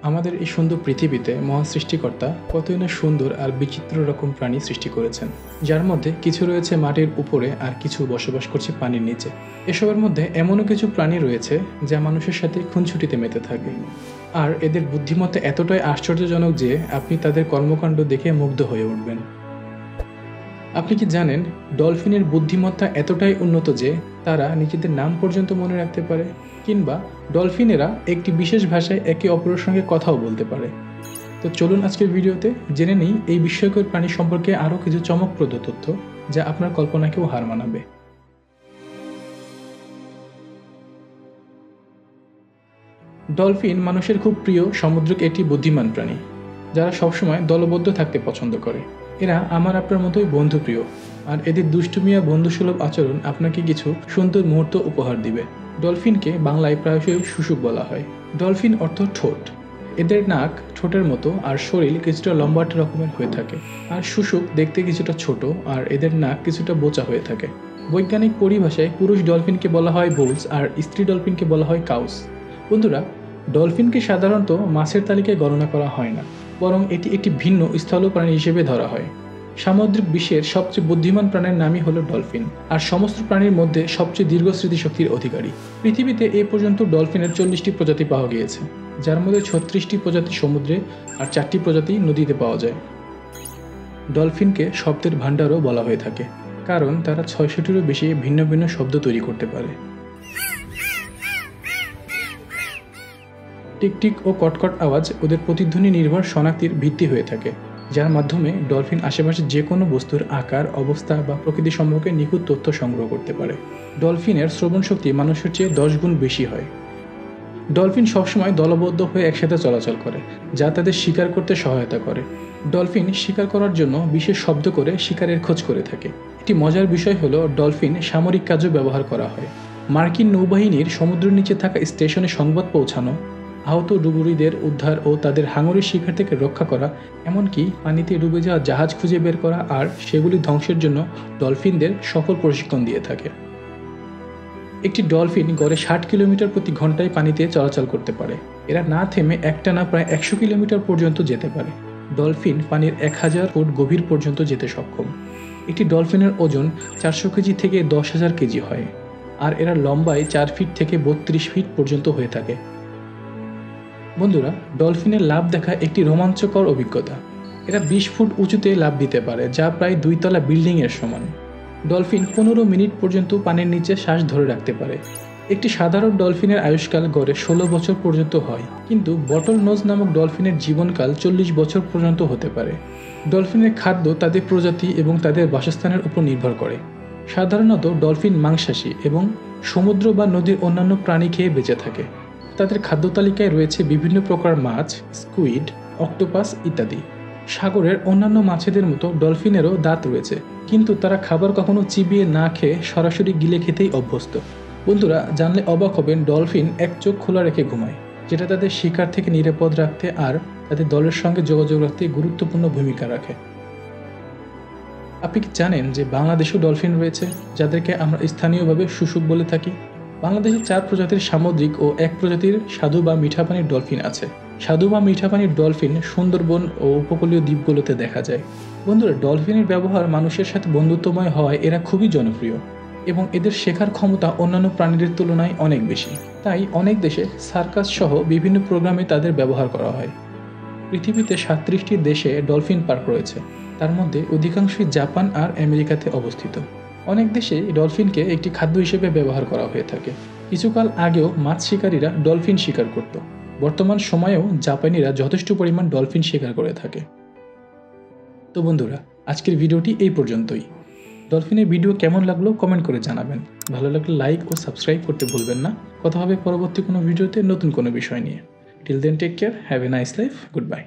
আমাদের এই সুন্দর পৃথিবীতে মহান সৃষ্টিকর্তা কতই না সুন্দর আর বিচিত্র রকম প্রাণী সৃষ্টি করেছেন, যার মধ্যে কিছু রয়েছে মাটির উপরে আর কিছু বসবাস করছে পানির নিচে। এসবের মধ্যে এমনও কিছু প্রাণী রয়েছে যা মানুষের সাথে খুনছুটিতে মেতে থাকে, আর এদের বুদ্ধিমত্তা এতটাই আশ্চর্যজনক যে আপনি তাদের কর্মকাণ্ড দেখে মুগ্ধ হয়ে উঠবেন। আপনি কি জানেন ডলফিনের বুদ্ধিমত্তা এতটাই উন্নত যে তারা নিজেদের নাম পর্যন্ত মনে রাখতে পারে, কিংবা ডলফিনেরা একটি বিশেষ ভাষায় একে অপরের সঙ্গে কথাও বলতে পারে। তো চলুন আজকের ভিডিওতে জেনে নিই এই বিস্ময়কর প্রাণী সম্পর্কে আরও কিছু চমকপ্রদ তথ্য যা আপনার কল্পনাকেও হার মানাবে। ডলফিন মানুষের খুব প্রিয় সামুদ্রিক একটি বুদ্ধিমান প্রাণী, যারা সবসময় দলবদ্ধ থাকতে পছন্দ করে। এরা আমার আপনার মতোই বন্ধুপ্রিয়, আর এদের দুষ্টুমি আর বন্ধুসুলভ আচরণ আপনাকে কিছু সুন্দর মুহূর্ত উপহার দিবে। ডলফিনকে বাংলায় প্রায়শই শুশুক বলা হয়। ডলফিন অর্থ ঠোঁট। এদের নাক ঠোঁটের মতো আর শরীর কিছুটা লম্বাটে রকমের হয়ে থাকে, আর শুশুক দেখতে কিছুটা ছোট আর এদের নাক কিছুটা বোচা হয়ে থাকে। বৈজ্ঞানিক পরিভাষায় পুরুষ ডলফিনকে বলা হয় বুলস আর স্ত্রী ডলফিনকে বলা হয় কাউস। বন্ধুরা, ডলফিনকে সাধারণত মাছের তালিকায় গণনা করা হয় না, বরং এটি একটি ভিন্ন স্থল প্রাণী হিসেবে ধরা হয়। সামুদ্রিক বিশ্বের সবচেয়ে বুদ্ধিমান প্রাণীর নামই হলো ডলফিন, আর সমস্ত প্রাণীর মধ্যে সবচেয়ে দীর্ঘ স্মৃতিশক্তির অধিকারী। পৃথিবীতে এ পর্যন্ত ডলফিনের 40টি প্রজাতি পাওয়া গিয়েছে, যার মধ্যে 36টি প্রজাতি সমুদ্রে আর 4টি প্রজাতি নদীতে পাওয়া যায়। ডলফিনকে শব্দের ভাণ্ডারও বলা হয়ে থাকে, কারণ তারা 600টিরও বেশি ভিন্ন ভিন্ন শব্দ তৈরি করতে পারে। টিকটিক ও কটকট আওয়াজ ওদের প্রতিধ্বনি নির্ভর শনাক্তির ভিত্তি হয়ে থাকে, যার মাধ্যমে ডলফিন আশেপাশে যে কোনো বস্তুর আকার, অবস্থা বা প্রকৃতি সম্পর্কে নিখুঁত তথ্য সংগ্রহ করতে পারে। ডলফিনের শ্রবণ শক্তি মানুষের চেয়ে 10 গুণ বেশি হয়। ডলফিন সবসময় দলবদ্ধ হয়ে একসাথে চলাচল করে, যা তাদের শিকার করতে সহায়তা করে। ডলফিন শিকার করার জন্য বিশেষ শব্দ করে শিকারের খোঁজ করে থাকে। একটি মজার বিষয় হলো ডলফিন সামরিক কাজেও ব্যবহার করা হয়। মার্কিন নৌবাহিনীর সমুদ্রের নিচে থাকা স্টেশনে সংবাদ পৌঁছানো, আহত ডুবুরিদের উদ্ধার ও তাদের হাঙরের শিকার থেকে রক্ষা করা, এমনকি পানিতে ডুবে যাওয়া জাহাজ খুঁজে বের করা আর সেগুলি ধ্বংসের জন্য ডলফিনদের সফল প্রশিক্ষণ দিয়ে থাকে। একটি ডলফিন গড়ে 60 কিলোমিটার প্রতি ঘন্টায় পানিতে চলাচল করতে পারে। এরা না থেমে একটানা প্রায় 100 কিলোমিটার পর্যন্ত যেতে পারে। ডলফিন পানির 1000 ফুট গভীর পর্যন্ত যেতে সক্ষম। একটি ডলফিনের ওজন 400 কেজি থেকে 10,000 কেজি হয়, আর এরা লম্বায় 4 ফিট থেকে 32 ফিট পর্যন্ত হয়ে থাকে। বন্ধুরা, ডলফিনের লাফ দেখা একটি রোমাঞ্চকর অভিজ্ঞতা। এরা 20 ফুট উঁচুতে লাফ দিতে পারে, যা প্রায় 2 তলা বিল্ডিংয়ের সমান। ডলফিন 15 মিনিট পর্যন্ত পানির নিচে শ্বাস ধরে রাখতে পারে। একটি সাধারণ ডলফিনের আয়ুষ্কাল গড়ে 16 বছর পর্যন্ত হয়, কিন্তু বটল নোজ নামক ডলফিনের জীবনকাল 40 বছর পর্যন্ত হতে পারে। ডলফিনের খাদ্য তাদের প্রজাতি এবং তাদের বাসস্থানের উপর নির্ভর করে। সাধারণত ডলফিন মাংসাশী এবং সমুদ্র বা নদীর অন্যান্য প্রাণী খেয়ে বেঁচে থাকে। তাদের খাদ্য তালিকায় রয়েছে বিভিন্ন প্রকার মাছ, স্কুইড, অক্টোপাস ইত্যাদি। সাগরের অন্যান্য মাছেদের মতো ডলফিনেরও দাঁত রয়েছে, কিন্তু তারা খাবার কখনো চিবিয়ে না খেয়ে সরাসরি গিলে খেতেই অভ্যস্ত। বন্ধুরা, জানলে অবাক হবেন ডলফিন এক চোখ খোলা রেখে ঘুমায়, যেটা তাদের শিকার থেকে নিরাপদ রাখতে আর তাদের দলের সঙ্গে যোগাযোগ রাখতে গুরুত্বপূর্ণ ভূমিকা রাখে। আপনি কি জানেন যে বাংলাদেশেও ডলফিন রয়েছে, যাদেরকে আমরা স্থানীয়ভাবে শুশুক বলে থাকি? বাংলাদেশে 4 প্রজাতির সামুদ্রিক ও 1 প্রজাতির স্বাদু বা মিঠা পানির ডলফিন আছে। স্বাদু বা মিঠা পানির ডলফিন সুন্দরবন ও উপকূলীয় দ্বীপগুলোতে দেখা যায়। বন্ধুরা, ডলফিনের ব্যবহার মানুষের সাথে বন্ধুত্বময় হওয়ায় এরা খুবই জনপ্রিয়, এবং এদের শেখার ক্ষমতা অন্যান্য প্রাণীদের তুলনায় অনেক বেশি। তাই অনেক দেশে সার্কাস সহ বিভিন্ন প্রোগ্রামে তাদের ব্যবহার করা হয়। পৃথিবীতে 37টি দেশে ডলফিন পার্ক রয়েছে, তার মধ্যে অধিকাংশই জাপান আর আমেরিকাতে অবস্থিত। অনেক দেশে ডলফিনকে একটি খাদ্য হিসেবে ব্যবহার করা হয়ে থাকে। কিছুকাল আগেও মাছ শিকারীরা ডলফিন শিকার করত। বর্তমান সময়েও জাপানিরা যথেষ্ট পরিমাণ ডলফিন শিকার করে থাকে। তো বন্ধুরা, আজকের ভিডিওটি এই পর্যন্তই। ডলফিনের ভিডিও কেমন লাগলো কমেন্ট করে জানাবেন। ভালো লাগলে লাইক ও সাবস্ক্রাইব করতে ভুলবেন না। কথা হবে পরবর্তী কোনো ভিডিওতে নতুন কোনো বিষয় নিয়ে। Till then, take care, have a nice life, good by.